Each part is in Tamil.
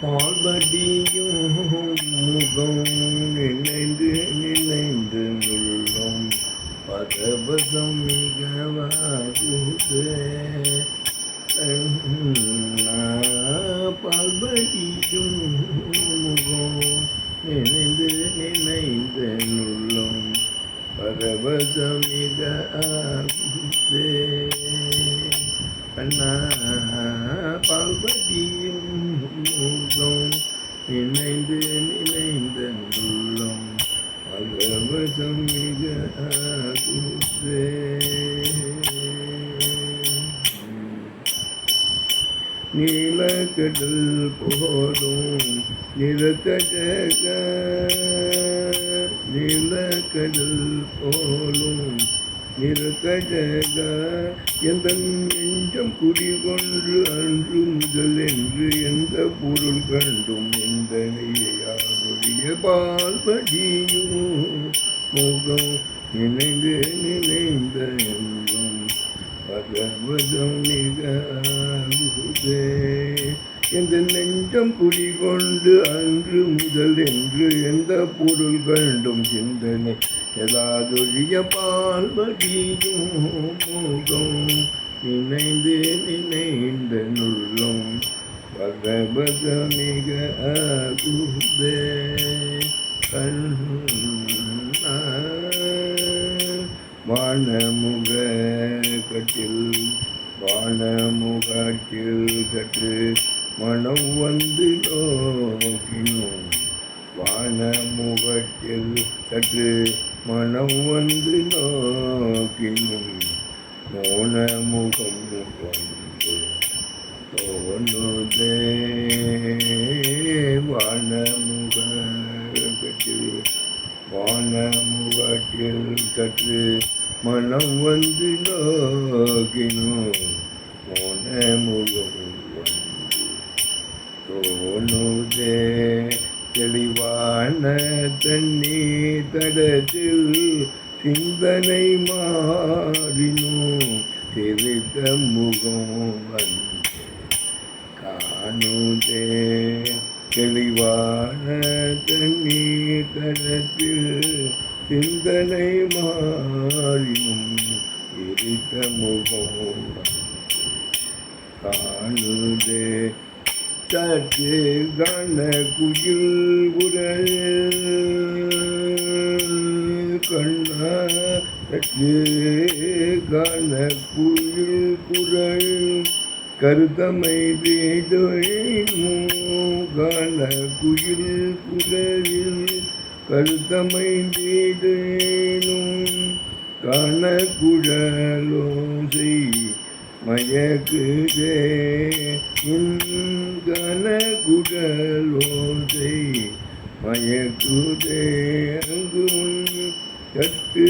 பால்படியும் முகம் நினைந்து நினைந்து உள்ளம் பரபசம் மிகவாகுது. பால்படியும் முகம் நினைந்து நினைந்து உள்ளம் பரபசம் மிக ஆகுது. கண்ணா பால்படியும் முகம் நினைந்து நினைந்த உள்ளம் பரவசம் மிக ஆகுது. நீலக்கடல் போலும் நிறக்கடக நீலக்கடல் போலும் நிறக்கடக எந்த நெஞ்சம் குடிகொன்று அன்று முதல் என்று எந்த பொருள் கண்டும் எந்த நெய்யாருடைய பால்படியும் முகம் நினைந்து நினைந்த என்றும் பரவசம் மிக ஆகுதே. எந்த நெஞ்சம் குடிகொண்டு அன்று முதல் என்று எந்த பொருள் கண்டும் சிந்தனை எதாதொழிய பால்படியும் முகம் நினைந்து நினைந்த நுள்ளும் பரவசம் மிக ஆகுதே. கண்ணா வானமுக கட்டில் வானமுகத்தில் சற்று மனம் வந்து நோக்கினோம். வானமுகத்தில் சற்று மனம் வந்து நோக்கினும் மோனமுகம் வந்து தோணுதே. வானமுகத்தில் வானமுகத்தில் சற்று மனம் வந்து நோக்கினோம் மோனமுகம் வந்து தோணுதே. தெளிவான தண்ணீர் தடத்தில் சிந்தனை மாறினோம் தெரிந்த முகம் வந்து காணுதே. தெளிவான தண்ணீர் தடத்தில் சிந்தனை மாறினும் தெரிந்த முகம் வந்து காணுதே. சற்று கன குயில் குரல் கண்ணா சற்று கன குயில் குரல் கருத்தமை தேடும். கன குயில் குரலில் கருத்தமை தேடும். கன குழலோசை மயக்குதே. கன குழலோசை மயக்குதே. அங்கு முன் கட்டு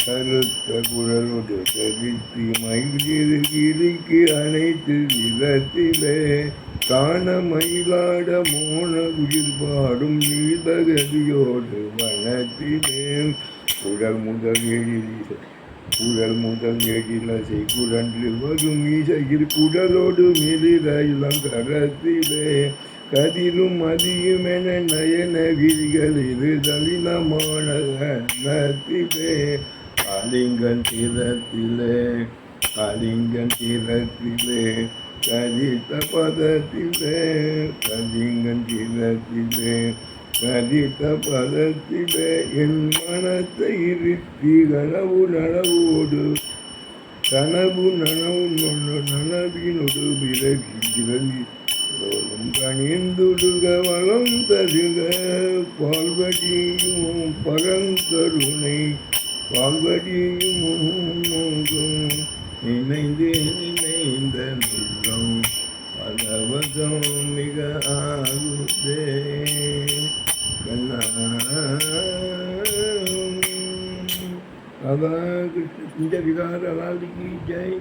கருத்த குழலோடு கருத்தி மயிலிருக்கு அனைத்து விதத்திலே காண மயிலாட மோன உயிர் பாடும் நீலகதியோடு வனத்திலே குழல் முதல் எழிலசை குழன்று வரும் ஈசையில் குடலோடு மிளிர இளங்கரத்திலே கதிரும் அதியுமென நயன விழிகளில் தலினமான நத்திலே ஆலிங்கன் தீரத்திலே கதித்த பதத்திலே கலிங்கன் தீரத்திலே கதித்த பதத்திலே என் மனத்தை இருத்தி கனவு நனவோடு நனவினொடு விரவி கணிந்துடுக வளம் தருக பால்வடியும் பரங்கருணை பால்வடியும் நினைந்து நினைந்த உள்ளம் பரவசம் மிக ஆகுதே. கண்ணா ராதா கிருஷ்ண விகார ராதிகி ஜெய்.